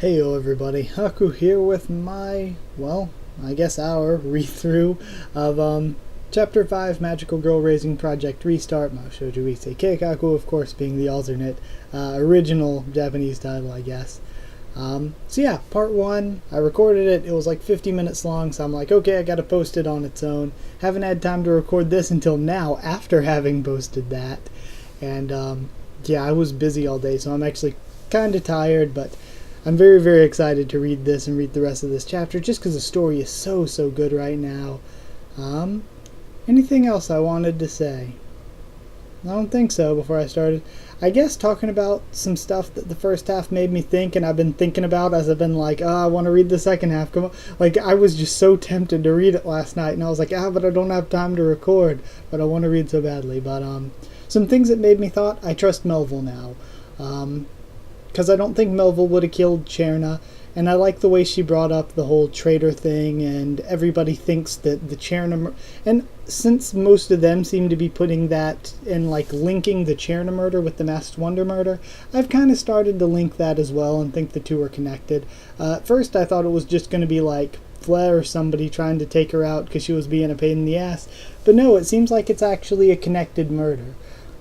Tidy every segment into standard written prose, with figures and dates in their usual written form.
Heyo everybody, Haku here with my, I guess our read-through of Chapter 5 Magical Girl Raising Project Restart, Mao Shoujo Ise Keikaku, of course being the alternate original Japanese title, I guess. So yeah, part 1, I recorded it, it was like 50 minutes long, so I'm like, okay, I gotta post it on its own. Haven't had time to record this until now, after having posted that. And yeah, I was busy all day, so I'm actually kinda tired, but I'm very, very excited to read this and read the rest of this chapter, just because the story is so good right now. Anything else I wanted to say? I don't think so before I started. I guess talking about some stuff that the first half made me think, and I've been thinking about as I've been like, I want to read the second half. Come on. Like, I was just so tempted to read it last night, and I was like, but I don't have time to record, but I want to read so badly. But some things that made me thought, I trust Melville now. Because I don't think Melville would have killed Cherna, and I like the way she brought up the whole traitor thing, and everybody thinks that the Cherna... And since most of them seem to be putting that in, like, linking the Cherna murder with the Masked Wonder murder, I've kind of started to link that as well and think the two are connected. At first I thought it was just going to be, like, Flair or somebody trying to take her out because she was being a pain in the ass, but no, it seems like it's actually a connected murder.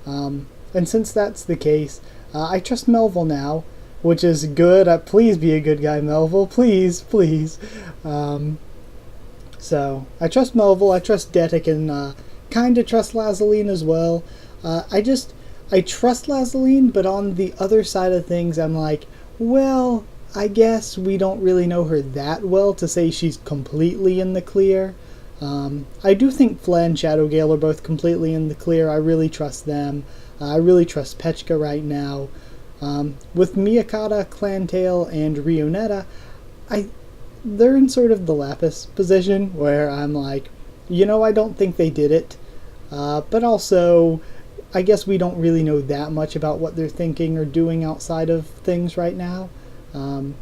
And since that's the case, I trust Melville now, which is good. Please be a good guy, Melville. Please, please. So, I trust Melville, I trust Detic, and kind of trust Lazaline as well. I trust Lazaline, but on the other side of things, I'm like, well, I guess we don't really know her that well to say she's completely in the clear. I do think Flea and Shadowgale are both completely in the clear. I really trust them. I really trust Pechka right now. With Miyakata, Clantail, and Ryonetta, they're in sort of the Lapis position, where I'm like, I don't think they did it, but also, I guess we don't really know that much about what they're thinking or doing outside of things right now. Then,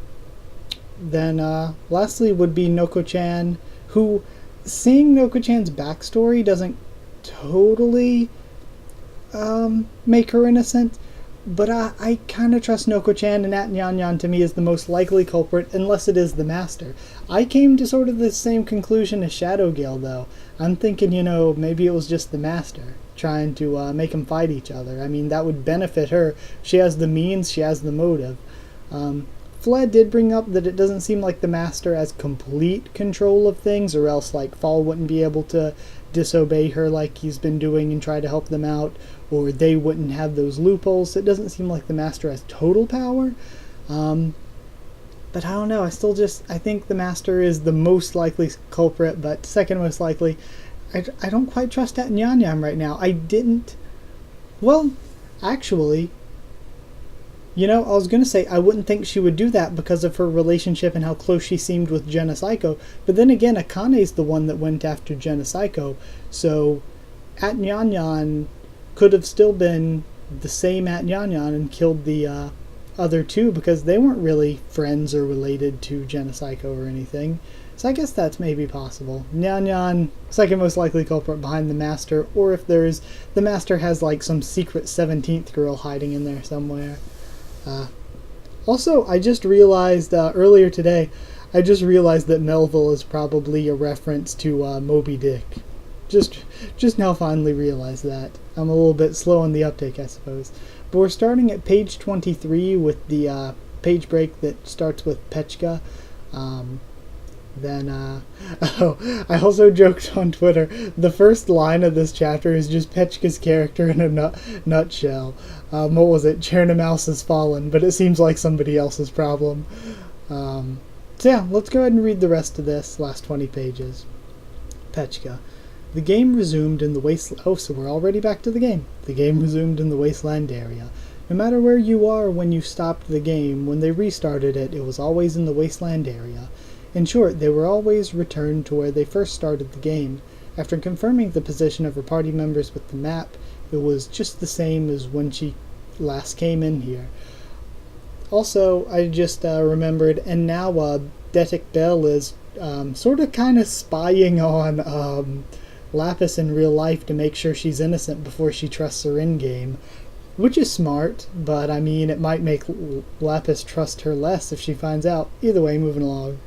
lastly would be Nokko-chan, who, seeing Nokko-chan's backstory doesn't totally make her innocent, but I kind of trust Nokko-chan, and Nyan to me is the most likely culprit, unless it is the Master. I came to sort of the same conclusion as Shadowgale, though. I'm thinking, maybe it was just the Master, trying to make them fight each other. I mean, that would benefit her. She has the means, she has the motive. Fled did bring up that it doesn't seem like the Master has complete control of things, or else, like, Fall wouldn't be able to disobey her like he's been doing and try to help them out, or they wouldn't have those loopholes. It doesn't seem like the Master has total power. But I don't know, I think the Master is the most likely culprit, but second most likely. I don't quite trust that Nyan right now. Actually, I was going to say I wouldn't think she would do that because of her relationship and how close she seemed with Jenna Psycho, but then again, Akane's the one that went after Jenna Psycho, so At Nyan could have still been the same At Nyan and killed the other two, because they weren't really friends or related to Jenna Psycho or anything. So I guess that's maybe possible. Nyan, second most likely culprit behind the Master, or if the Master has like some secret 17th girl hiding in there somewhere. Also, I just realized earlier today, that Melville is probably a reference to Moby Dick. Just now finally realized that. I'm a little bit slow on the uptake, I suppose. But we're starting at page 23 with the page break that starts with Pechka. I also joked on Twitter, the first line of this chapter is just Pechka's character in a nutshell. What was it? Cherna Mouse has fallen, but it seems like somebody else's problem. So yeah, let's go ahead and read the rest of this, last 20 pages. Pechka. The game resumed in the wasteland. Oh, so we're already back to the game. The game resumed in the wasteland area. No matter where you are when you stopped the game, when they restarted it, it was always in the wasteland area. In short, they were always returned to where they first started the game. After confirming the position of her party members with the map, it was just the same as when she last came in here. Also, I just remembered, and now Detic Bell is sort of kind of spying on Lapis in real life to make sure she's innocent before she trusts her in-game. Which is smart, but I mean, it might make Lapis trust her less if she finds out. Either way, moving along.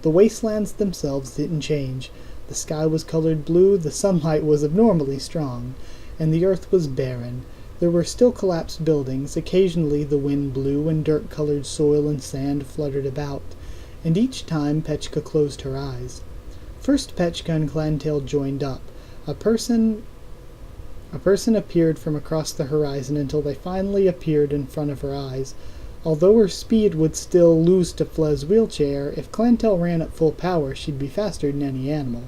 The wastelands themselves didn't change. The sky was colored blue, the sunlight was abnormally strong, and the earth was barren. There were still collapsed buildings. Occasionally the wind blew and dirt-colored soil and sand fluttered about, and each time Petchka closed her eyes. First Petchka and Clantail joined up. A person appeared from across the horizon until they finally appeared in front of her eyes. Although her speed would still lose to Flez's wheelchair, if Clantail ran at full power, she'd be faster than any animal.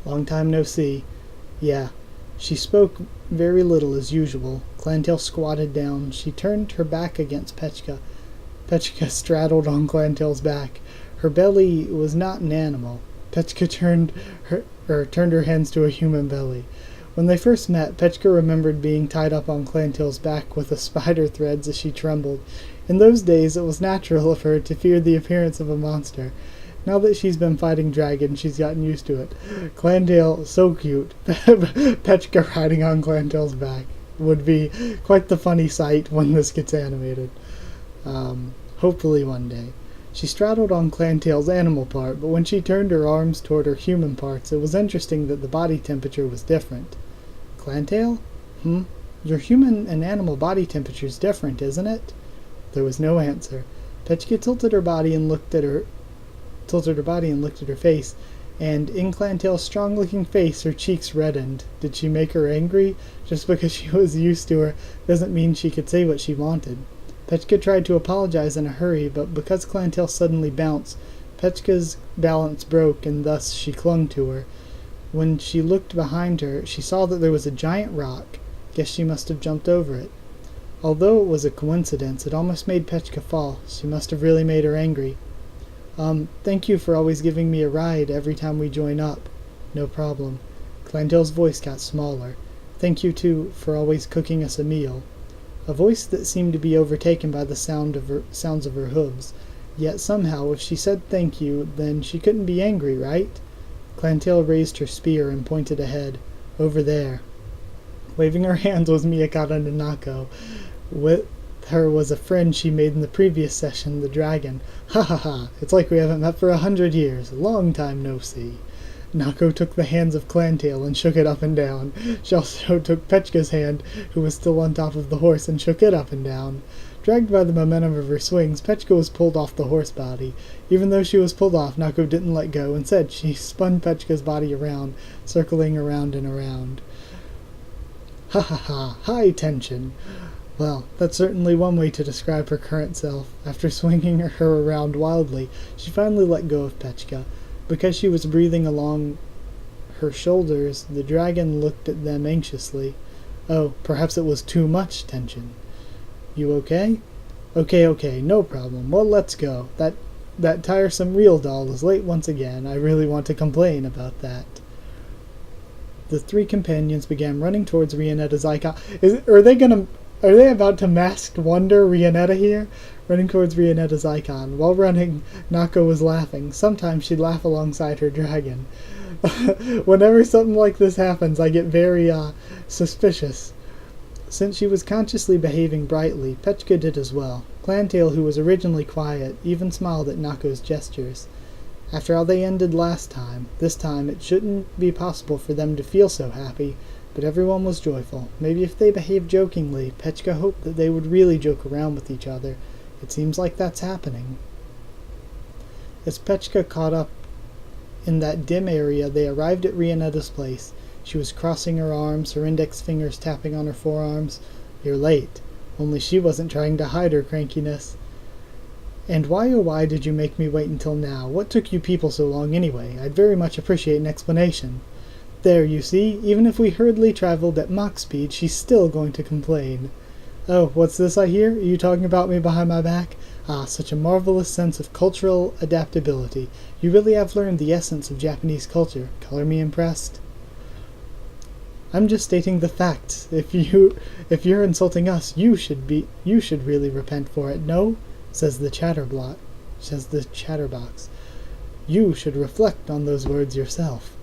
Long time no see. Yeah. She spoke very little as usual. Clantail squatted down. She turned her back against Petchka. Petchka straddled on Clantail's back. Her belly was not an animal. Petchka turned her hands to a human belly. When they first met, Petchka remembered being tied up on Clantail's back with a spider threads as she trembled. In those days, it was natural of her to fear the appearance of a monster. Now that she's been fighting dragons, she's gotten used to it. Clantail, so cute. Petchka riding on Clantail's back would be quite the funny sight when this gets animated. Hopefully one day. She straddled on Clantail's animal part, but when she turned her arms toward her human parts, it was interesting that the body temperature was different. Clantail? Your human and animal body temperature's different, isn't it? There was no answer. Petchka tilted her body and looked at her face, and in Clantail's strong-looking face her cheeks reddened. Did she make her angry? Just because she was used to her doesn't mean she could say what she wanted. Petchka tried to apologize in a hurry, but because Clantail suddenly bounced, Petchka's balance broke, and thus she clung to her. When she looked behind her, she saw that there was a giant rock. Guess she must have jumped over it. Although it was a coincidence, it almost made Petchka fall. She must have really made her angry. Thank you for always giving me a ride every time we join up. No problem. Clantail's voice got smaller. Thank you, too, for always cooking us a meal. A voice that seemed to be overtaken by the sounds of her hooves. Yet somehow, if she said thank you, then she couldn't be angry, right? Clantail raised her spear and pointed ahead. Over there. Waving her hands was Miyakata Nanako. With her was a friend she made in the previous session, the dragon. Ha ha ha! It's like we haven't met for 100 years. Long time no see. Nako took the hands of Clantail and shook it up and down. She also took Petchka's hand, who was still on top of the horse, and shook it up and down. Dragged by the momentum of her swings, Petchka was pulled off the horse body. Even though she was pulled off, Nako didn't let go. Instead, she spun Petchka's body around, circling around and around. Ha ha ha! High tension! Well, that's certainly one way to describe her current self. After swinging her around wildly, she finally let go of Petchka. Because she was breathing along her shoulders, the dragon looked at them anxiously. Oh, perhaps it was too much tension. You okay? Okay, no problem. Well, let's go. That tiresome real doll is late once again. I really want to complain about that. The three companions began running towards Rionetta's icon. Are they about to masked wonder Rionetta here? Running towards Rionetta's icon. While running, Nako was laughing. Sometimes she'd laugh alongside her dragon. Whenever something like this happens, I get very, suspicious. Since she was consciously behaving brightly, Petchka did as well. Clantail, who was originally quiet, even smiled at Nako's gestures. After how they ended last time, this time it shouldn't be possible for them to feel so happy, but everyone was joyful. Maybe if they behaved jokingly, Petchka hoped that they would really joke around with each other. It seems like that's happening. As Petchka caught up in that dim area, they arrived at Rionetta's place. She was crossing her arms, her index fingers tapping on her forearms. You're late. Only she wasn't trying to hide her crankiness. And why, oh why, did you make me wait until now? What took you people so long anyway? I'd very much appreciate an explanation. There, you see, even if we hurriedly traveled at Mach speed, she's still going to complain. Oh, what's this I hear? Are you talking about me behind my back? Ah, such a marvelous sense of cultural adaptability. You really have learned the essence of Japanese culture. Color me impressed. I'm just stating the facts. If you're insulting us, you should really repent for it. No? Says the chatterbox. You should reflect on those words yourself.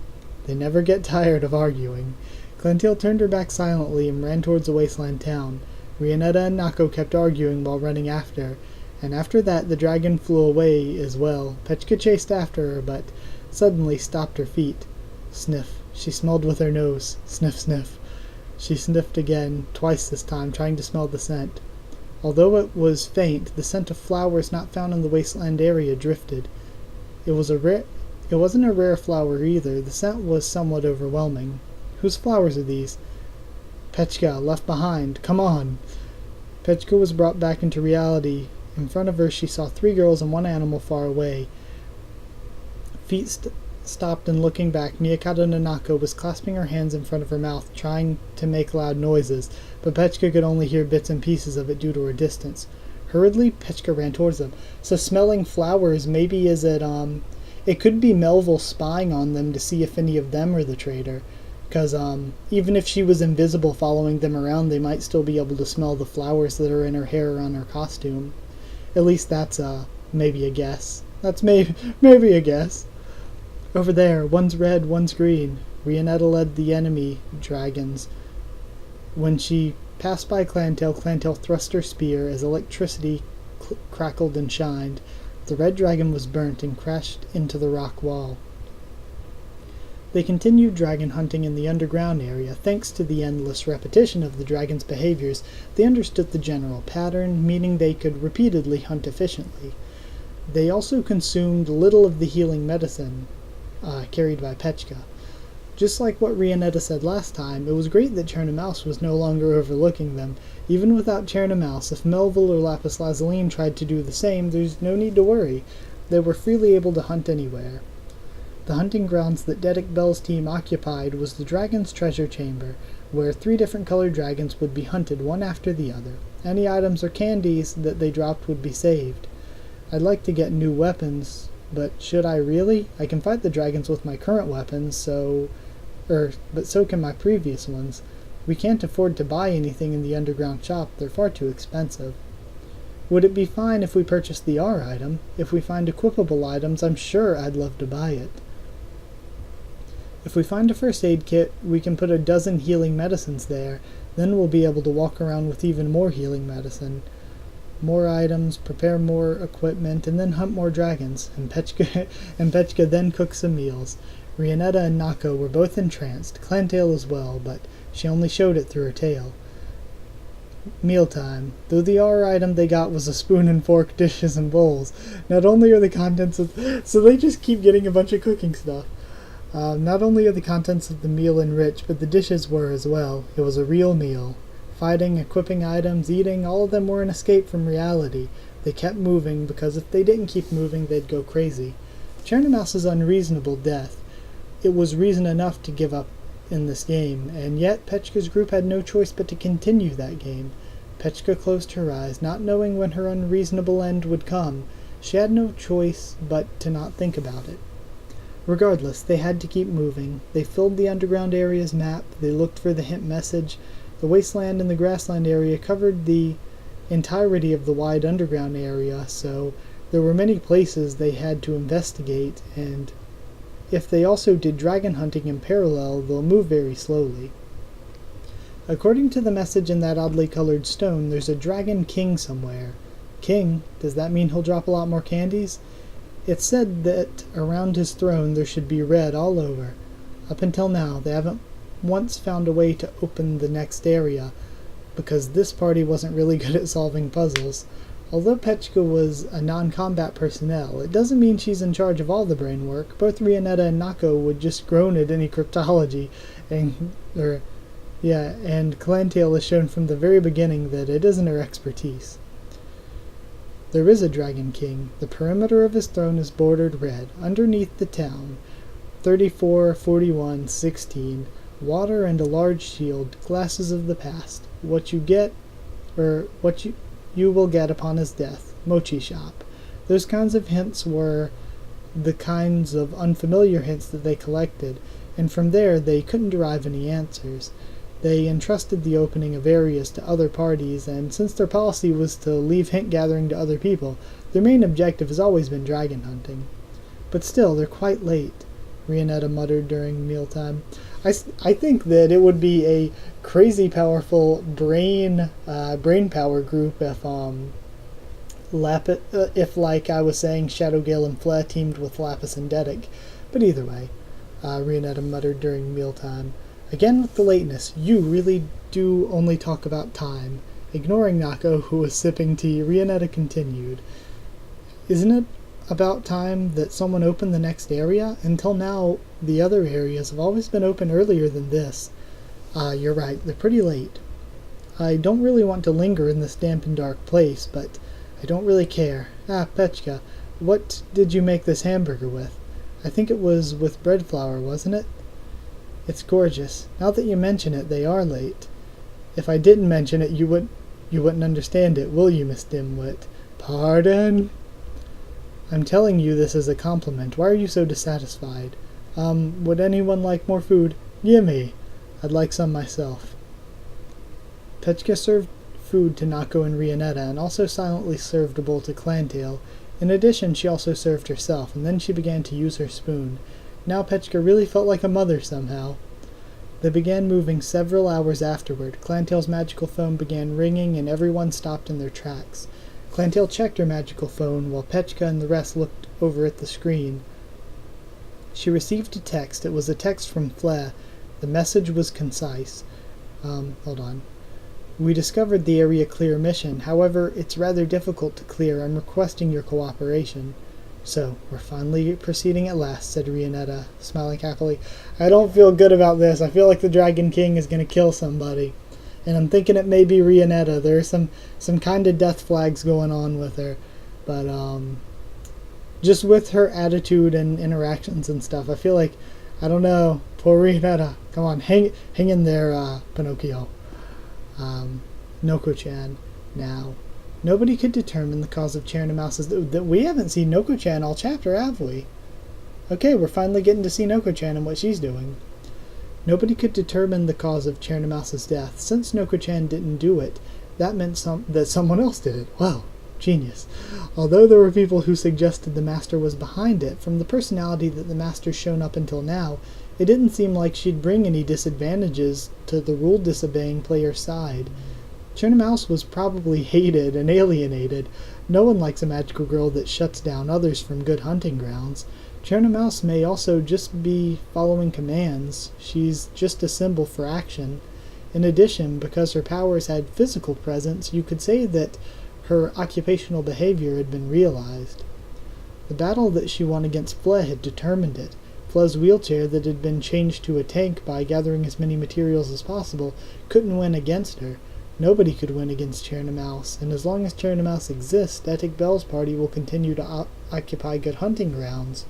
They never get tired of arguing. Clantail turned her back silently and ran towards the wasteland town. Rianetta and Nokko kept arguing while running after her, and after that the dragon flew away as well. Petchka chased after her, but suddenly stopped her feet. Sniff. She smelled with her nose. Sniff, sniff. She sniffed again, twice this time, trying to smell the scent. Although it was faint, the scent of flowers not found in the wasteland area drifted. It wasn't a rare flower either. The scent was somewhat overwhelming. Whose flowers are these? Petchka, left behind. Come on! Petchka was brought back into reality. In front of her she saw 3 girls and 1 animal far away. Feet stopped, and looking back, Miyakato Nanako was clasping her hands in front of her mouth, trying to make loud noises, but Petchka could only hear bits and pieces of it due to her distance. Hurriedly, Petchka ran towards them. So smelling flowers, maybe it could be Melville spying on them to see if any of them are the traitor. Because even if she was invisible following them around, they might still be able to smell the flowers that are in her hair or on her costume. At least that's maybe a guess. That's maybe a guess. Over there, one's red, one's green. Rianetta led the enemy dragons. When she passed by Clantail, Clantail thrust her spear as electricity crackled and shined. The red dragon was burnt and crashed into the rock wall. They continued dragon hunting in the underground area. Thanks to the endless repetition of the dragon's behaviors, they understood the general pattern, meaning they could repeatedly hunt efficiently. They also consumed little of the healing medicine carried by Petchka. Just like what Rianetta said last time, it was great that Chernomouse was no longer overlooking them. Even without Chernomouse, if Melville or Lapis Lazuli tried to do the same, there's no need to worry. They were freely able to hunt anywhere. The hunting grounds that Dedic Bell's team occupied was the Dragon's Treasure Chamber, where 3 different colored dragons would be hunted one after the other. Any items or candies that they dropped would be saved. I'd like to get new weapons, but should I really? I can fight the dragons with my current weapons, but so can my previous ones. We can't afford to buy anything in the underground shop, they're far too expensive. Would it be fine if we purchased the R item? If we find equipable items, I'm sure I'd love to buy it. If we find a first aid kit, we can put a dozen healing medicines there. Then we'll be able to walk around with even more healing medicine. More items, prepare more equipment, and then hunt more dragons. And Petchka then cook some meals. Rianetta and Nokko were both entranced, Clantail as well, but she only showed it through her tail. Mealtime. Though the R item they got was a spoon and fork, dishes, and bowls. Not only are the contents of... So they just keep getting a bunch of cooking stuff. Not only are the contents of the meal enriched, but the dishes were as well. It was a real meal. Fighting, equipping items, eating, all of them were an escape from reality. They kept moving, because if they didn't keep moving, they'd go crazy. Chernomouse's unreasonable death. It was reason enough to give up in this game, and yet Petchka's group had no choice but to continue that game. Petchka closed her eyes, not knowing when her unreasonable end would come. She had no choice but to not think about it. Regardless, they had to keep moving. They filled the underground area's map, they looked for the hint message. The wasteland and the grassland area covered the entirety of the wide underground area, so there were many places they had to investigate, and if they also did dragon hunting in parallel, they'll move very slowly. According to the message in that oddly colored stone, there's a dragon king somewhere. King? Does that mean he'll drop a lot more candies? It's said that around his throne there should be red all over. Up until now, they haven't once found a way to open the next area, because this party wasn't really good at solving puzzles. Although Petchka was a non-combat personnel, it doesn't mean she's in charge of all the brain work. Both Rianetta and Nokko would just groan at any cryptology, and Clantail has shown from the very beginning that it isn't her expertise. There is a Dragon King. The perimeter of his throne is bordered red. Underneath the town, 34, 41, 16, water and a large shield, glasses of the past. What you will get upon his death. Mochi shop. Those kinds of hints were the kinds of unfamiliar hints that they collected, and from there they couldn't derive any answers. They entrusted the opening of areas to other parties, and since their policy was to leave hint gathering to other people, their main objective has always been dragon hunting. But still, they're quite late, Rianetta muttered during mealtime. I think that it would be a crazy powerful brain power group if like I was saying Shadowgale and Flea teamed with Lapis and Dedic. But either way, Rionetta muttered during mealtime. Again with the lateness, you really do only talk about time. Ignoring Nako, who was sipping tea, Rionetta continued. Isn't it about time that someone opened the next area? Until now, the other areas have always been open earlier than this. You're right, they're pretty late. I don't really want to linger in this damp and dark place, but I don't really care. Petchka, what did you make this hamburger with? I think it was with bread flour, wasn't it? It's gorgeous. Now that you mention it, they are late. If I didn't mention it, you wouldn't understand it, will you, Miss Dimwit? Pardon? I'm telling you this as a compliment. Why are you so dissatisfied? Would anyone like more food? Gimme. I'd like some myself. Petchka served food to Nako and Rionetta, and also silently served a bowl to Clantail. In addition, she also served herself, and then she began to use her spoon. Now Petchka really felt like a mother somehow. They began moving several hours afterward. Clantail's magical phone began ringing, and everyone stopped in their tracks. Clantail checked her magical phone, while Petchka and the rest looked over at the screen. She received a text. It was a text from Flea. The message was concise. Hold on. We discovered the area clear mission. However, it's rather difficult to clear. I'm requesting your cooperation. So, we're finally proceeding at last, said Rionetta, smiling happily. I don't feel good about this. I feel like the Dragon King is going to kill somebody. And I'm thinking it may be Rionetta. There are some kind of death flags going on with her. But, just with her attitude and interactions and stuff, I feel like, I don't know, poor Rionetta. Come on, hang in there, Pinocchio. Nokko-chan. Now, nobody could determine the cause of Chernomouse's... That we haven't seen Nokko-chan all chapter, have we? Okay, we're finally getting to see Nokko-chan and what she's doing. Nobody could determine the cause of Chernomouse's death. Since Nokko-chan didn't do it, that meant that someone else did it. Wow, genius. Although there were people who suggested the Master was behind it, from the personality that the Master's shown up until now, it didn't seem like she'd bring any disadvantages to the rule-disobeying player's side. Chernomouse was probably hated and alienated. No one likes a magical girl that shuts down others from good hunting grounds. Chernomouse may also just be following commands. She's just a symbol for action. In addition, because her powers had physical presence, you could say that her occupational behavior had been realized. The battle that she won against Flea had determined it. Flea's wheelchair, that had been changed to a tank by gathering as many materials as possible, couldn't win against her. Nobody could win against Chernomouse, and as long as Chernomouse exists, Static Bell's party will continue to occupy good hunting grounds.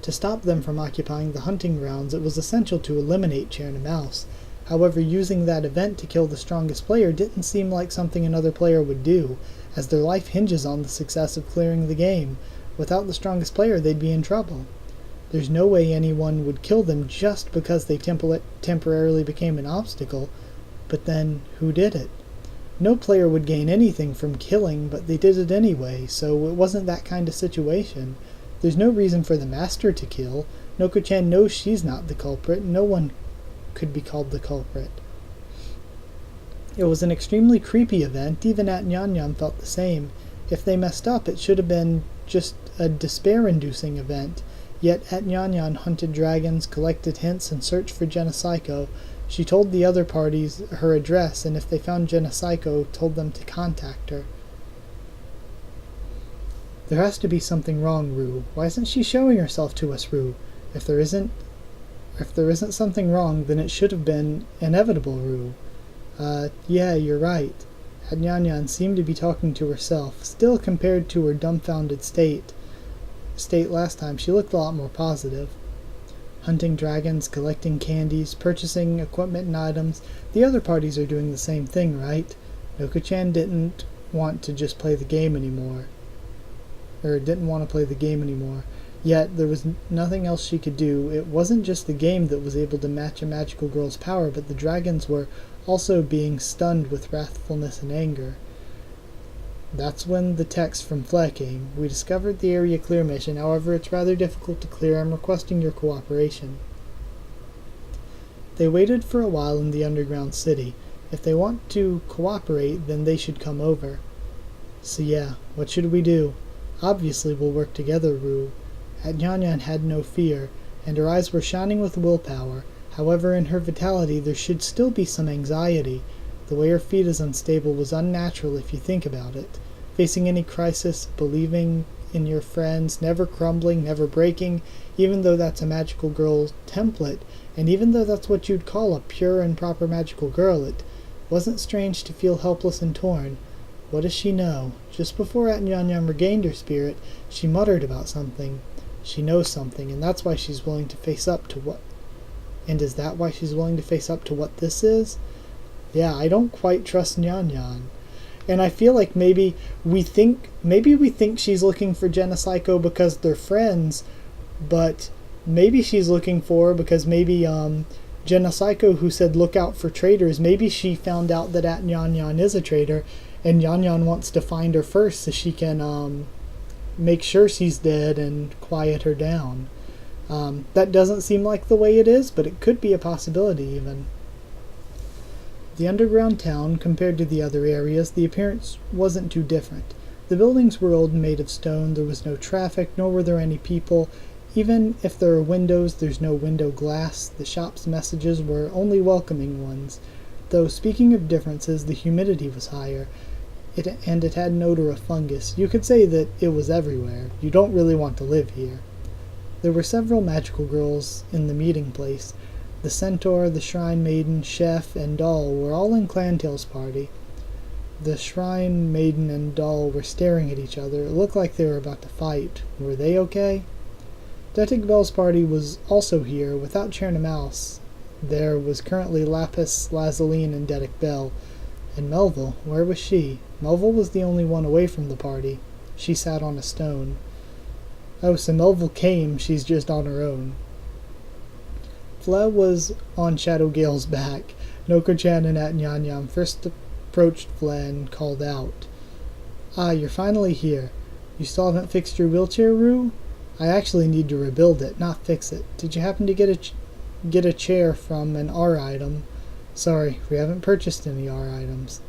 To stop them from occupying the hunting grounds, it was essential to eliminate Chernomouse. However, using that event to kill the strongest player didn't seem like something another player would do, as their life hinges on the success of clearing the game. Without the strongest player, they'd be in trouble. There's no way anyone would kill them just because they temporarily became an obstacle. But then, who did it? No player would gain anything from killing, but they did it anyway, so it wasn't that kind of situation. There's no reason for the Master to kill. Nokko-chan knows she's not the culprit. No one could be called the culprit. It was an extremely creepy event. Even At-Nyan-Nyan felt the same. If they messed up, it should have been just a despair-inducing event. Yet At-Nyan-Nyan hunted dragons, collected hints, and searched for Genopsycho. She told the other parties her address, and if they found Genopsycho, told them to contact her. There has to be something wrong, Rue. Why isn't she showing herself to us, Rue? If there isn't something wrong, then it should have been inevitable, Rue. Yeah, you're right. At-Nyan-Nyan seemed to be talking to herself. Still, compared to her dumbfounded state last time, she looked a lot more positive. Hunting dragons, collecting candies, purchasing equipment and items. The other parties are doing the same thing, right? Nokko-chan didn't want to just play the game anymore. Yet, there was nothing else she could do. It wasn't just the game that was able to match a magical girl's power, but the dragons were also being stunned with wrathfulness and anger. That's when the text from Flea came. We discovered the area clear mission. However, it's rather difficult to clear. I'm requesting your cooperation. They waited for a while in the underground city. If they want to cooperate, then they should come over. So yeah, what should we do? Obviously we'll work together, Rue. Nyan had no fear, and her eyes were shining with willpower. However, in her vitality there should still be some anxiety. The way her feet is unstable was unnatural if you think about it. Facing any crisis, believing in your friends, never crumbling, never breaking, even though that's a magical girl's template, and even though that's what you'd call a pure and proper magical girl, it wasn't strange to feel helpless and torn. What does she know? Just before Nyan regained her spirit, she muttered about something. She knows something, and that's why she's willing to face up to what... And is that why she's willing to face up to what this is? Yeah, I don't quite trust Nyan. And I feel like maybe we think she's looking for Genopsycho because they're friends, but maybe she's looking for her because maybe Genopsycho, who said look out for traitors, maybe she found out that Nyan is a traitor, and Nyan wants to find her first so she can make sure she's dead and quiet her down. That doesn't seem like the way it is, but it could be a possibility even. The underground town, compared to the other areas, the appearance wasn't too different. The buildings were old and made of stone, there was no traffic, nor were there any people. Even if there are windows, there's no window glass. The shop's messages were only welcoming ones. Though, speaking of differences, the humidity was higher, and it had an odor of fungus. You could say that it was everywhere. You don't really want to live here. There were several magical girls in the meeting place. The centaur, the shrine maiden, chef, and doll were all in Clantail's party. The shrine maiden and doll were staring at each other. It looked like they were about to fight. Were they okay? Detic Bell's party was also here, without Cherna Mouse. There was currently Lapis, Lazaline, and Detic Bell. And Melville, where was she? Melville was the only one away from the party. She sat on a stone. Oh, so Melville came, she's just on her own. Flea was on Shadowgale's back. Nokko-chan and Nyan first approached Flea and called out. Ah, you're finally here. You still haven't fixed your wheelchair, Rue? I actually need to rebuild it, not fix it. Did you happen to get a chair from an R item? Sorry, we haven't purchased any R items.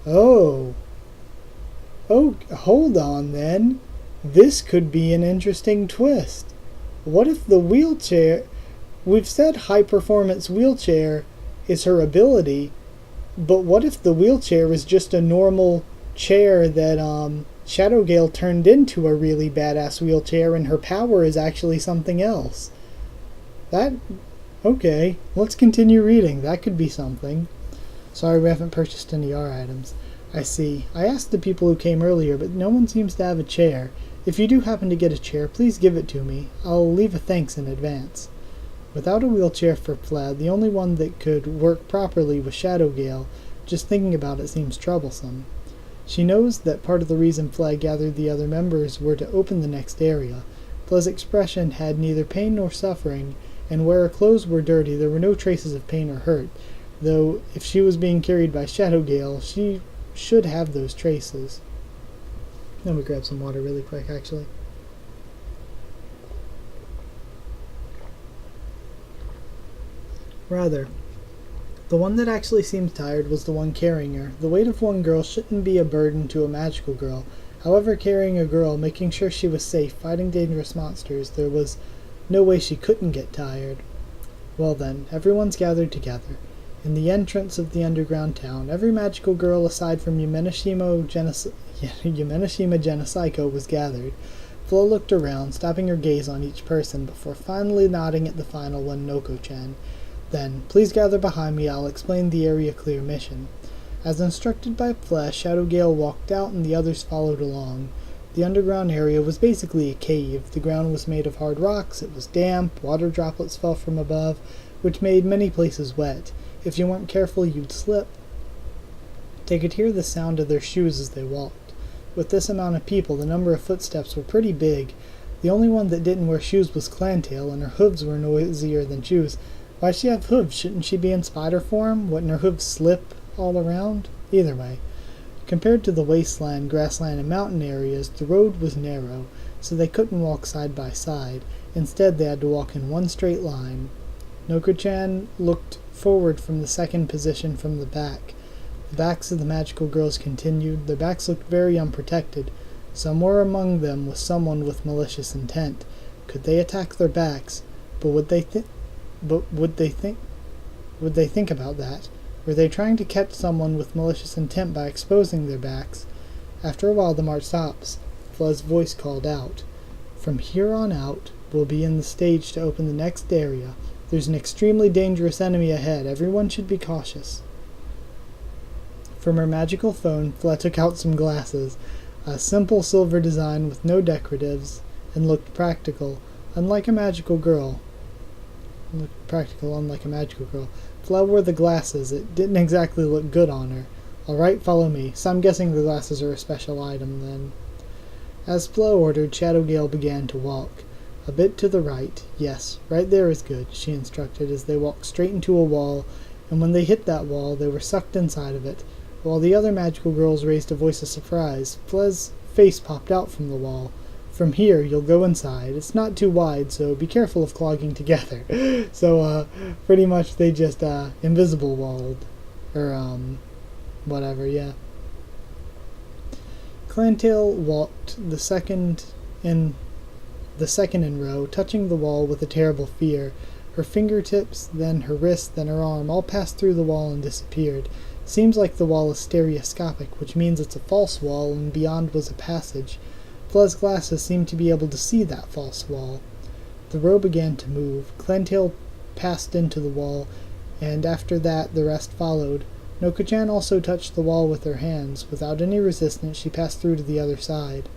Oh, hold on then. This could be an interesting twist. What if the wheelchair... We've said high-performance wheelchair is her ability, but what if the wheelchair is just a normal chair that Shadowgale turned into a really badass wheelchair and her power is actually something else? Okay, let's continue reading. That could be something. Sorry, we haven't purchased any R items. I see. I asked the people who came earlier, but no one seems to have a chair. If you do happen to get a chair, please give it to me. I'll leave a thanks in advance. Without a wheelchair for Flea, the only one that could work properly was Shadowgale. Just thinking about it seems troublesome. She knows that part of the reason Flea gathered the other members were to open the next area. Flea's expression had neither pain nor suffering, and where her clothes were dirty there were no traces of pain or hurt, though if she was being carried by Shadowgale, she should have those traces. Let me grab some water really quick, actually. Rather, the one that actually seemed tired was the one carrying her. The weight of one girl shouldn't be a burden to a magical girl. However, carrying a girl, making sure she was safe, fighting dangerous monsters, there was no way she couldn't get tired. Well then, everyone's gathered together. In the entrance of the underground town, every magical girl aside from Yumenashima Genopsycho was gathered. Flo looked around, stopping her gaze on each person, before finally nodding at the final one, Nokko-chan. Then, please gather behind me, I'll explain the area clear mission. As instructed by Flea, Shadowgale walked out and the others followed along. The underground area was basically a cave. The ground was made of hard rocks, it was damp, water droplets fell from above, which made many places wet. If you weren't careful, you'd slip. They could hear the sound of their shoes as they walked. With this amount of people, the number of footsteps were pretty big. The only one that didn't wear shoes was Clantail, and her hooves were noisier than shoes. Why'd she have hooves? Shouldn't she be in spider form? Wouldn't her hooves slip all around? Either way. Compared to the wasteland, grassland, and mountain areas, the road was narrow, so they couldn't walk side by side. Instead, they had to walk in one straight line. Nokko-chan looked forward from the second position from the back. The backs of the magical girls continued. Their backs looked very unprotected. Somewhere among them was someone with malicious intent. Could they attack their backs? But would they think about that? Were they trying to catch someone with malicious intent by exposing their backs? After a while the march stops. Flea's voice called out. From here on out, we'll be in the stage to open the next area. There's an extremely dangerous enemy ahead. Everyone should be cautious. From her magical phone, Fle took out some glasses, a simple silver design with no decoratives, and looked practical, unlike a magical girl. Fle wore the glasses. It didn't exactly look good on her. Alright, follow me. So I'm guessing the glasses are a special item, then. As Fle ordered, Shadowgale began to walk. A bit to the right. Yes, right there is good, she instructed as they walked straight into a wall, and when they hit that wall, they were sucked inside of it. While the other magical girls raised a voice of surprise, Fle's face popped out from the wall. From here, you'll go inside. It's not too wide, so be careful of clogging together. So, pretty much they just, invisible walled. Or, whatever, yeah. Clantail walked the second in row, touching the wall with a terrible fear. Her fingertips, then her wrist, then her arm, all passed through the wall and disappeared. Seems like the wall is stereoscopic, which means it's a false wall, and beyond was a passage. Fle's glasses seemed to be able to see that false wall. The row began to move. Clantail passed into the wall, and after that the rest followed. Nokko-chan also touched the wall with her hands. Without any resistance, she passed through to the other side.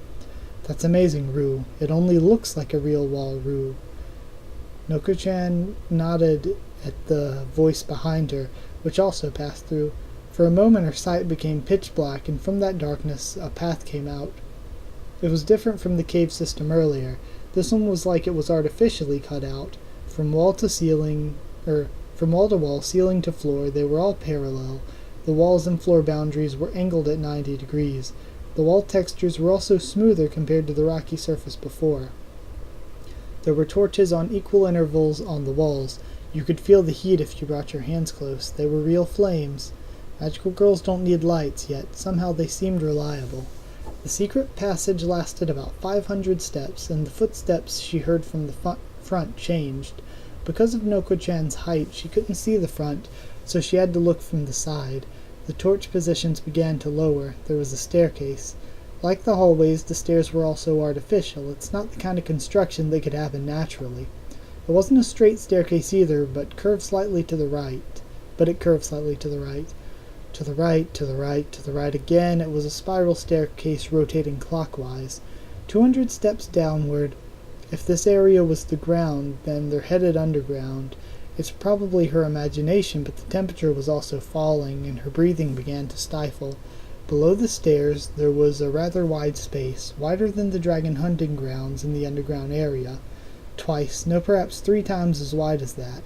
That's amazing, Rue. It only looks like a real wall, Rue. Nokko-chan nodded at the voice behind her, which also passed through. For a moment her sight became pitch black, and from that darkness a path came out. It was different from the cave system earlier. This one was like it was artificially cut out. From wall to wall, ceiling to floor, they were all parallel. The walls and floor boundaries were angled at 90 degrees. The wall textures were also smoother compared to the rocky surface before. There were torches on equal intervals on the walls. You could feel the heat if you brought your hands close. They were real flames. Magical girls don't need lights, yet somehow they seemed reliable. The secret passage lasted about 500 steps, and the footsteps she heard from the front changed. Because of Nokko-chan's height, she couldn't see the front, so she had to look from the side. The torch positions began to lower. There was a staircase. Like the hallways, the stairs were also artificial. It's not the kind of construction that could happen naturally. It wasn't a straight staircase either, but it curved slightly to the right. To the right, to the right, to the right again. It was a spiral staircase rotating clockwise. 200 steps downward. If this area was the ground, then they're headed underground. It's probably her imagination, but the temperature was also falling, and her breathing began to stifle. Below the stairs, there was a rather wide space, wider than the dragon hunting grounds in the underground area. Twice, no, perhaps 3 times as wide as that.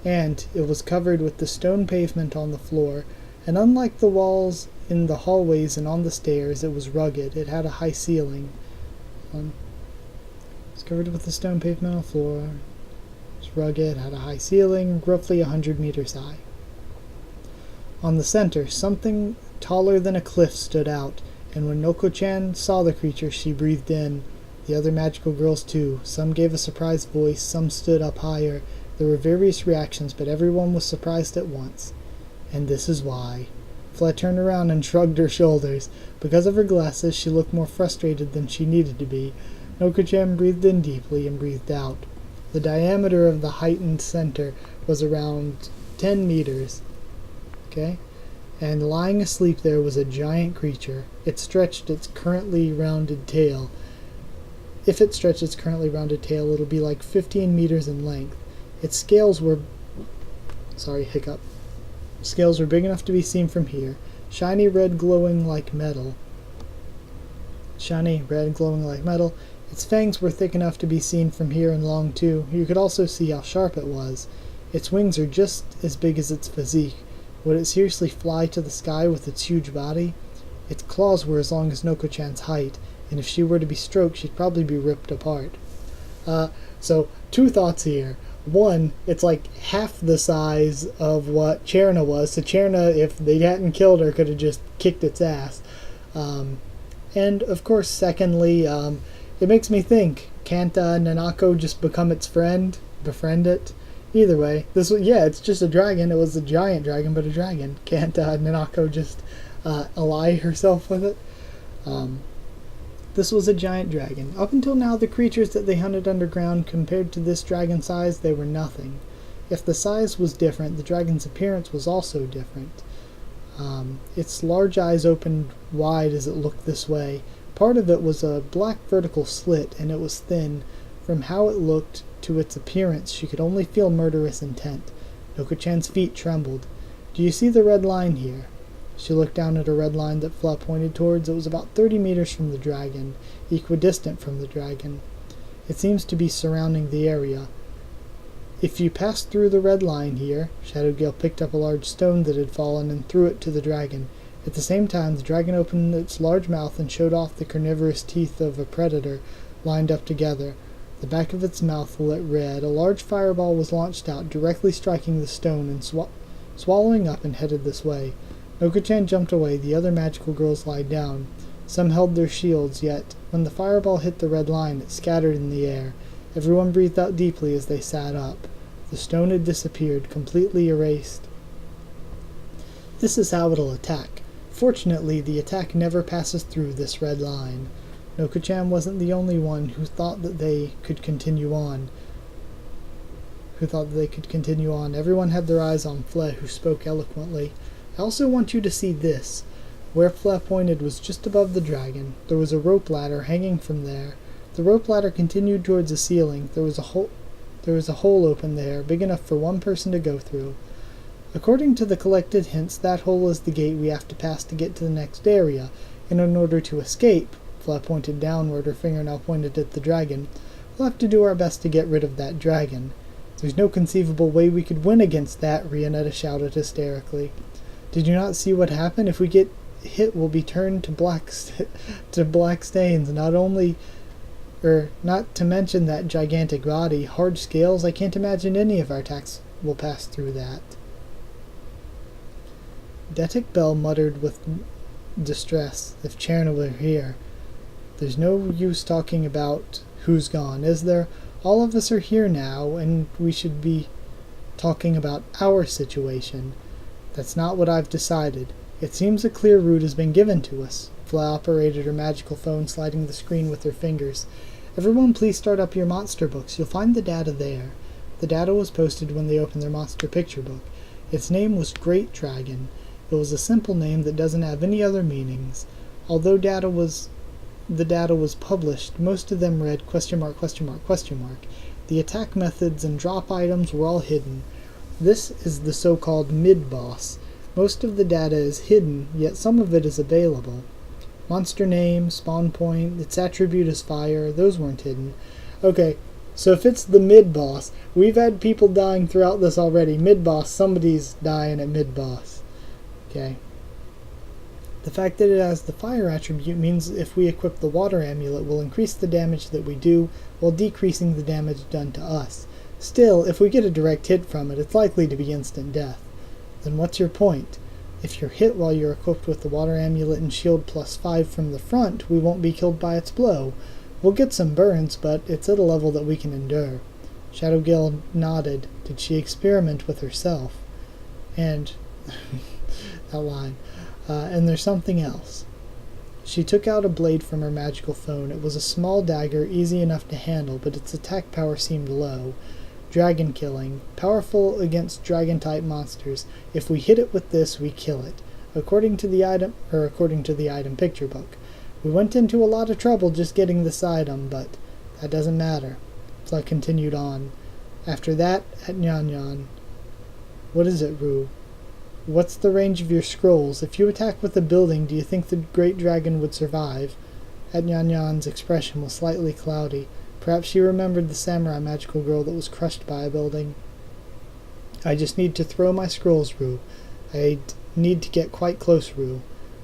And it was covered with the stone pavement on the floor, and unlike the walls in the hallways and on the stairs, it was rugged. It had a high ceiling. It was covered with the stone pavement on the floor. It was rugged, had a high ceiling, roughly 100 meters high. On the center, something taller than a cliff stood out, and when Nokko-chan saw the creature, she breathed in. The other magical girls too. Some gave a surprised voice, some stood up higher. There were various reactions, but everyone was surprised at once. And this is why. Fle turned around and shrugged her shoulders. Because of her glasses, she looked more frustrated than she needed to be. Nokko-chan breathed in deeply and breathed out. The diameter of the heightened center was around 10 meters. Okay? And lying asleep there was a giant creature. It stretched its currently rounded tail. If it stretched its currently rounded tail, it'll be like 15 meters in length. Its scales were... Scales were big enough to be seen from here. Shiny red glowing like metal. Its fangs were thick enough to be seen from here and long too. You could also see how sharp it was. Its wings are just as big as its physique. Would it seriously fly to the sky with its huge body? Its claws were as long as Nokko-chan's height, and if she were to be stroked, she'd probably be ripped apart. So, two thoughts here. One, it's like half the size of what Cherna was. So Cherna, if they hadn't killed her, could have just kicked its ass. And of course, secondly, it makes me think: can't Nanako just become its friend, befriend it? Either way, it's just a dragon. It was a giant dragon, but a dragon. Can't Nanako just ally herself with it? This was a giant dragon. Up until now, the creatures that they hunted underground, compared to this dragon size, they were nothing. If the size was different, the dragon's appearance was also different. Its large eyes opened wide as it looked this way. Part of it was a black vertical slit, and it was thin. From how it looked to its appearance, she could only feel murderous intent. Nokko-chan's feet trembled. "Do you see the red line here?" She looked down at a red line that Fla pointed towards. It was about 30 meters from the dragon, equidistant from the dragon. "It seems to be surrounding the area. If you pass through the red line here," Shadowgale picked up a large stone that had fallen and threw it to the dragon. At the same time, the dragon opened its large mouth and showed off the carnivorous teeth of a predator lined up together. The back of its mouth lit red. A large fireball was launched out, directly striking the stone and swallowing up and headed this way. Nokko-chan jumped away. The other magical girls lied down. Some held their shields, yet when the fireball hit the red line, it scattered in the air. Everyone breathed out deeply as they sat up. The stone had disappeared, completely erased. "This is how it'll attack. Fortunately, the attack never passes through this red line." Nokko-chan wasn't the only one who thought that they could continue on. Everyone had their eyes on Fle, who spoke eloquently. "I also want you to see this." Where Fle pointed was just above the dragon. There was a rope ladder hanging from there. The rope ladder continued towards the ceiling. There was a hole open there, big enough for one person to go through. "According to the collected hints, that hole is the gate we have to pass to get to the next area, and in order to escape," Fla pointed downward, her fingernail pointed at the dragon, "we'll have to do our best to get rid of that dragon." "There's no conceivable way we could win against that," Rionetta shouted hysterically. "Did you not see what happened? If we get hit, we'll be turned to black stains, not to mention that gigantic body, hard scales. I can't imagine any of our attacks will pass through that." Detic Bell muttered with distress. "If Cherna were here." "There's no use talking about who's gone, is there? All of us are here now, and we should be talking about our situation." "That's not what I've decided. It seems a clear route has been given to us." Fla operated her magical phone, sliding the screen with her fingers. "Everyone please start up your monster books. You'll find the data there." The data was posted when they opened their monster picture book. Its name was Great Dragon. It was a simple name that doesn't have any other meanings. Although the data was published, most of them read ? The attack methods and drop items were all hidden. This is the so-called mid-boss. Most of the data is hidden, yet some of it is available. Monster name, spawn point, its attribute is fire, those weren't hidden. Okay, so if it's the mid-boss, we've had people dying throughout this already. Mid-boss, somebody's dying at mid-boss. Okay. The fact that it has the fire attribute means if we equip the water amulet, we'll increase the damage that we do, while decreasing the damage done to us. Still, if we get a direct hit from it, it's likely to be instant death. Then what's your point? If you're hit while you're equipped with the water amulet and shield +5 from the front, we won't be killed by its blow. We'll get some burns, but it's at a level that we can endure. Shadowgale nodded. Did she experiment with herself? And that line. And there's something else. She took out a blade from her magical phone. It was a small dagger, easy enough to handle, but its attack power seemed low. Dragon killing. Powerful against dragon-type monsters. If we hit it with this, we kill it. According to the item picture book. We went into a lot of trouble just getting this item, but that doesn't matter. Fla continued on. After that, at Nyan. What is it, Rue? What's the range of your scrolls? If you attack with a building, do you think the great dragon would survive? At Nyan's expression was slightly cloudy. Perhaps she remembered the samurai magical girl that was crushed by a building. I just need to throw my scrolls, Rue. I need to get quite close, Rue.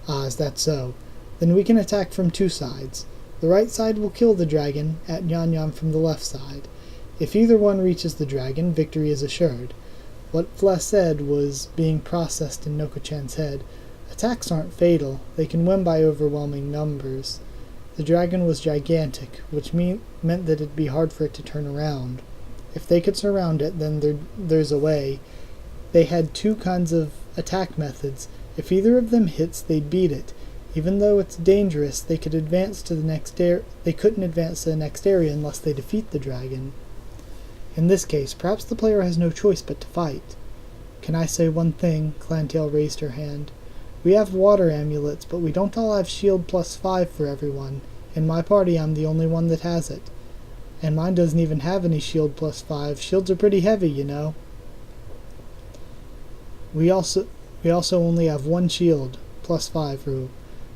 Ah, is that so? Then we can attack from two sides. The right side will kill the dragon at Nyan Nyan from the left side. If either one reaches the dragon, victory is assured. What Fle said was being processed in Nokko-chan's head. Attacks aren't fatal. They can win by overwhelming numbers. The dragon was gigantic, which meant that it'd be hard for it to turn around. If they could surround it, then there's a way. They had two kinds of attack methods. If either of them hits, they'd beat it. Even though it's dangerous, they couldn't advance to the next area unless they defeat the dragon. In this case, perhaps the player has no choice but to fight. Can I say one thing? Clantail raised her hand. We have water amulets, but we don't all have shield +5 for everyone. In my party, I'm the only one that has it. And mine doesn't even have any shield +5. Shields are pretty heavy, you know. We also only have one shield, +5, Rue.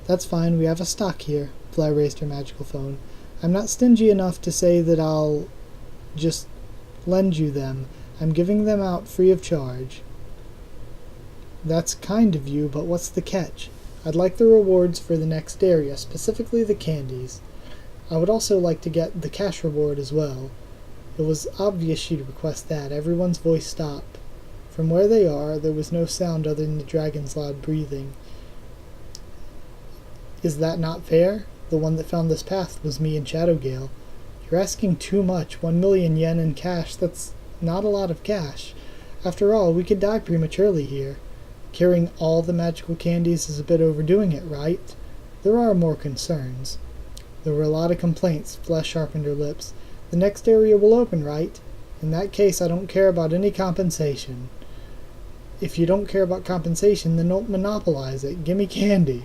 That's fine, we have a stock here. Fle raised her magical phone. I'm not stingy enough to say that I'll just lend you them. I'm giving them out free of charge. That's kind of you, but what's the catch? I'd like the rewards for the next area, specifically the candies. I would also like to get the cash reward as well. It was obvious she'd request that. Everyone's voice stopped. From where they are, there was no sound other than the dragon's loud breathing. Is that not fair? The one that found this path was me and Shadowgale. You're asking too much. 1 million yen in cash, that's not a lot of cash. After all, we could die prematurely here. Carrying all the magical candies is a bit overdoing it, right? There are more concerns. There were a lot of complaints. Fle sharpened her lips. The next area will open, right? In that case, I don't care about any compensation. If you don't care about compensation, then don't monopolize it. Gimme candy.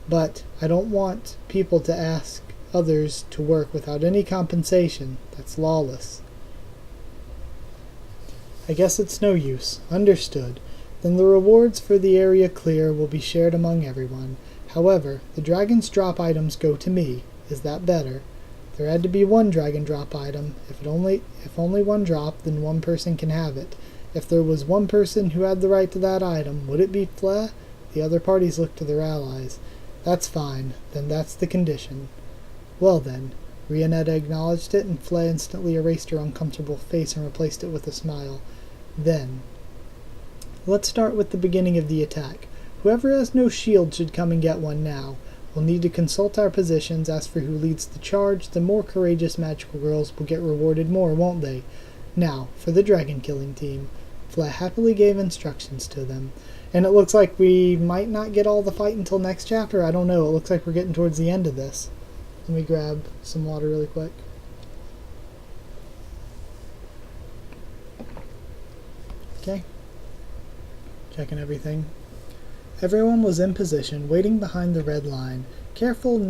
But I don't want people to ask others to work without any compensation. That's lawless. I guess it's no use. Understood. Then the rewards for the area clear will be shared among everyone. However, the dragon's drop items go to me. Is that better? There had to be one dragon drop item. If only one dropped, then one person can have it. If there was one person who had the right to that item, would it be Fle? The other parties looked to their allies. That's fine. Then that's the condition. Well then. Rianetta acknowledged it, and Fle instantly erased her uncomfortable face and replaced it with a smile. Then. Let's start with the beginning of the attack. Whoever has no shield should come and get one now. We'll need to consult our positions, ask for who leads the charge. The more courageous magical girls will get rewarded more, won't they? Now, for the dragon-killing team. Fle happily gave instructions to them. And it looks like we might not get all the fight until next chapter. I don't know. It looks like we're getting towards the end of this. Let me grab some water really quick. Okay. Checking everything. Everyone was in position, waiting behind the red line, careful in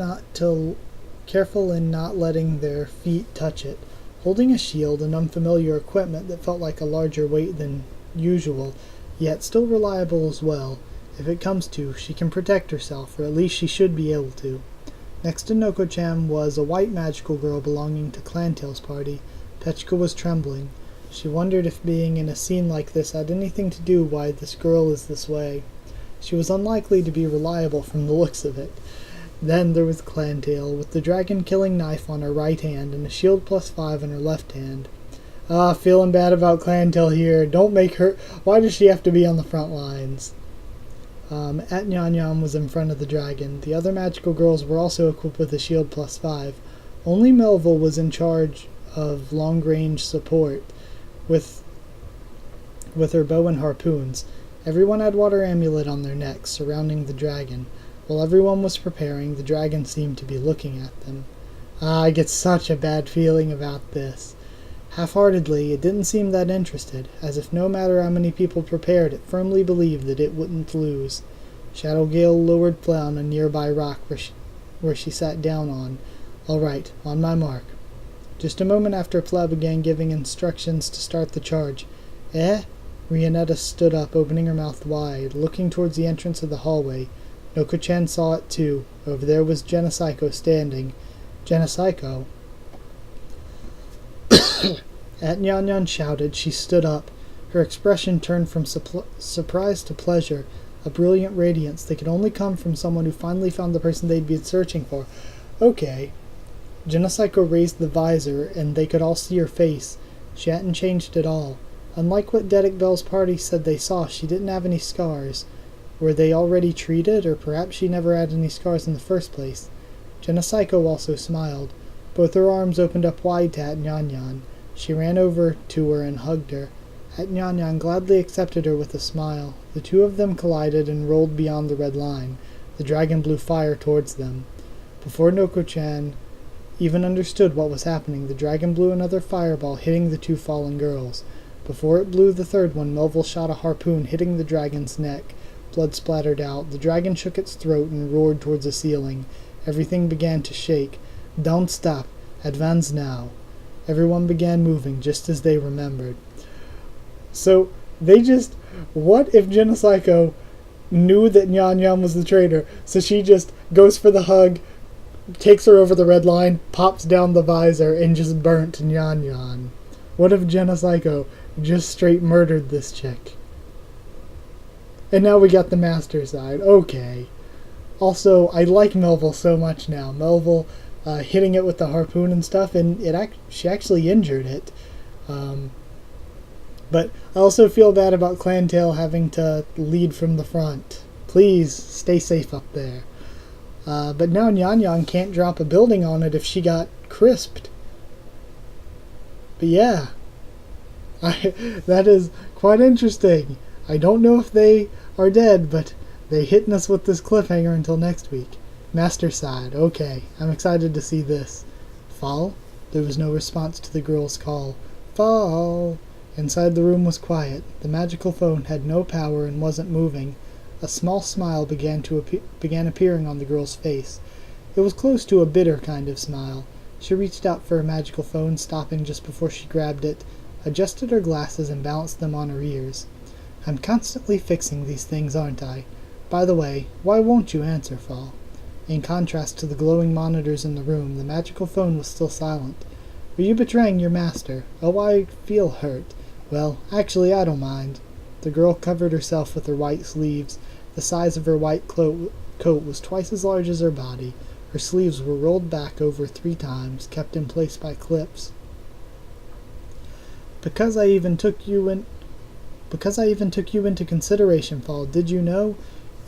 not letting their feet touch it, holding a shield and unfamiliar equipment that felt like a larger weight than usual, yet still reliable as well. If it comes to, she can protect herself, or at least she should be able to. Next to Nokko-chan was a white magical girl belonging to Clantail's party. Pechka was trembling. She wondered if being in a scene like this had anything to do why this girl is this way. She was unlikely to be reliable from the looks of it. Then there was Clantail, with the dragon-killing knife on her right hand and a shield +5 in her left hand. Feeling bad about Clantail here. Don't make her... Why does she have to be on the front lines? At Nyan Nyan was in front of the dragon. The other magical girls were also equipped with a shield +5. Only Melville was in charge of long-range support, with her bow and harpoons. Everyone had water amulet on their necks, surrounding the dragon. While everyone was preparing, the dragon seemed to be looking at them. I get such a bad feeling about this. Half-heartedly, it didn't seem that interested, as if no matter how many people prepared, it firmly believed that it wouldn't lose. Shadowgale lowered Fle on a nearby rock where she sat down on. All right, on my mark. Just a moment after Fle began giving instructions to start the charge. Eh? Rianetta stood up, opening her mouth wide, looking towards the entrance of the hallway. Nokko-chan saw it too. Over there was Genesaiko standing. Genesaiko? At Nyan Nyan shouted, she stood up. Her expression turned from surprise to pleasure, a brilliant radiance that could only come from someone who finally found the person they'd been searching for. Okay, Genocycle raised the visor, and they could all see her face. She hadn't changed at all. Unlike what Dedic Bell's party said they saw, she didn't have any scars. Were they already treated, or perhaps she never had any scars in the first place? Genocycle also smiled. Both her arms opened up wide to Nyan Nyan. She ran over to her and hugged her. Nyan Nyan gladly accepted her with a smile. The two of them collided and rolled beyond the red line. The dragon blew fire towards them. Before Nokko-chan even understood what was happening, the dragon blew another fireball, hitting the two fallen girls. Before it blew the third one, Melville shot a harpoon, hitting the dragon's neck. Blood splattered out. The dragon shook its throat and roared towards the ceiling. Everything began to shake. Don't stop. Advance now. Everyone began moving, just as they remembered. So, what if Genocycle knew that Nyan Nyan was the traitor? So she just goes for the hug, takes her over the red line, pops down the visor, and just burnt Nyan Nyan. What if Genocycle just straight murdered this chick? And now we got the master side. Okay. Also, I like Melville so much now. Melville hitting it with the harpoon and stuff, and she actually injured it. But I also feel bad about Clantail having to lead from the front. Please stay safe up there. But now Nyan Nyan can't drop a building on it if she got crisped. But yeah, that is quite interesting. I don't know if they are dead, but they hitting us with this cliffhanger until next week. Master side, okay, I'm excited to see this. Fall? There was no response to the girl's call. Fall! Inside the room was quiet. The magical phone had no power and wasn't moving. A small smile began appearing on the girl's face. It was close to a bitter kind of smile. She reached out for her magical phone, stopping just before she grabbed it, adjusted her glasses, and balanced them on her ears. I'm constantly fixing these things, aren't I? By the way, why won't you answer, Fall? In contrast to the glowing monitors in the room, the magical phone was still silent. Are you betraying your master? Oh, I feel hurt. Well, actually, I don't mind. The girl covered herself with her white sleeves. The size of her white coat was twice as large as her body. Her sleeves were rolled back over 3 times, kept in place by clips. Because I even took you into consideration, Fall, did you know?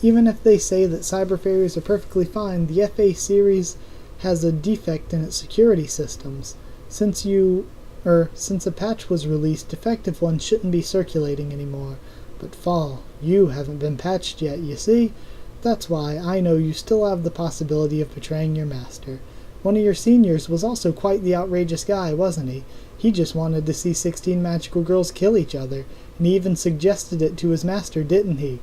Even if they say that cyber fairies are perfectly fine, the FA series has a defect in its security systems. Since a patch was released, defective ones shouldn't be circulating anymore. But Fall, you haven't been patched yet, you see? That's why I know you still have the possibility of betraying your master. One of your seniors was also quite the outrageous guy, wasn't he? He just wanted to see 16 magical girls kill each other, and he even suggested it to his master, didn't he?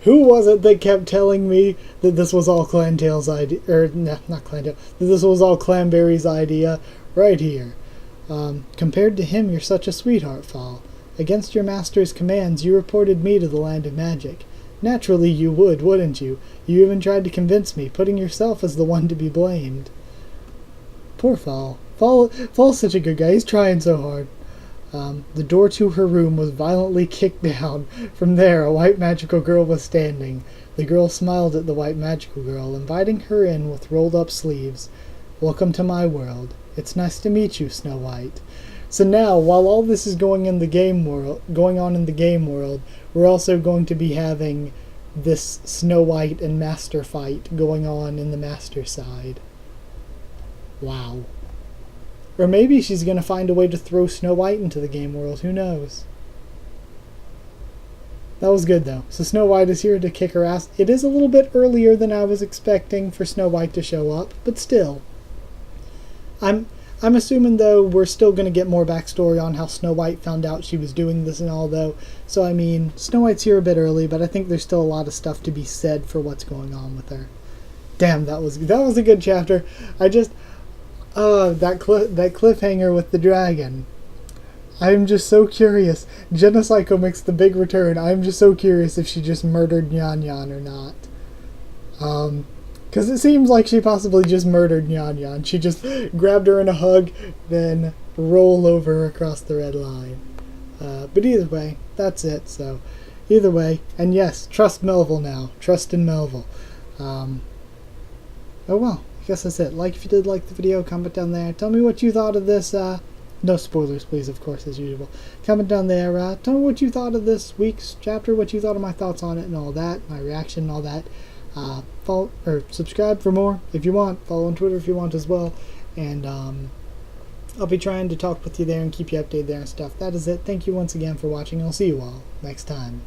Who was it that kept telling me that this was all Clantail's idea? Not Clantail. That this was all Clanberry's idea? Right here. Compared to him, you're such a sweetheart, Fall. Against your master's commands, you reported me to the land of magic. Naturally you would, wouldn't you? You even tried to convince me, putting yourself as the one to be blamed. Poor Fall. Fall's such a good guy. He's trying so hard. The door to her room was violently kicked down. From there, a white magical girl was standing. The girl smiled at the white magical girl, inviting her in with rolled-up sleeves. Welcome to my world. It's nice to meet you, Snow White. So now, while all this is going on in the game world, we're also going to be having this Snow White and Master fight going on in the Master side. Wow. Or maybe she's going to find a way to throw Snow White into the game world. Who knows? That was good, though. So Snow White is here to kick her ass. It is a little bit earlier than I was expecting for Snow White to show up, but still. I'm assuming, though, we're still going to get more backstory on how Snow White found out she was doing this and all, though. So, I mean, Snow White's here a bit early, but I think there's still a lot of stuff to be said for what's going on with her. Damn, that was a good chapter. That cliffhanger with the dragon. I'm just so curious. Genocycle makes the big return. I'm just so curious if she just murdered Nyan Nyan or not. Because it seems like she possibly just murdered Nyan Nyan. She just grabbed her in a hug, then roll over across the red line. But either way, that's it. So, either way, and yes, trust Melville now. Trust in Melville. Oh well. guess that's it. Like if you did like the video, comment down there. Tell me what you thought of this. No spoilers, please, of course, as usual. Comment down there. Tell me what you thought of this week's chapter, what you thought of my thoughts on it and all that, my reaction and all that. Follow or subscribe for more if you want. Follow on Twitter if you want as well. And I'll be trying to talk with you there and keep you updated there and stuff. That is it. Thank you once again for watching. I'll see you all next time.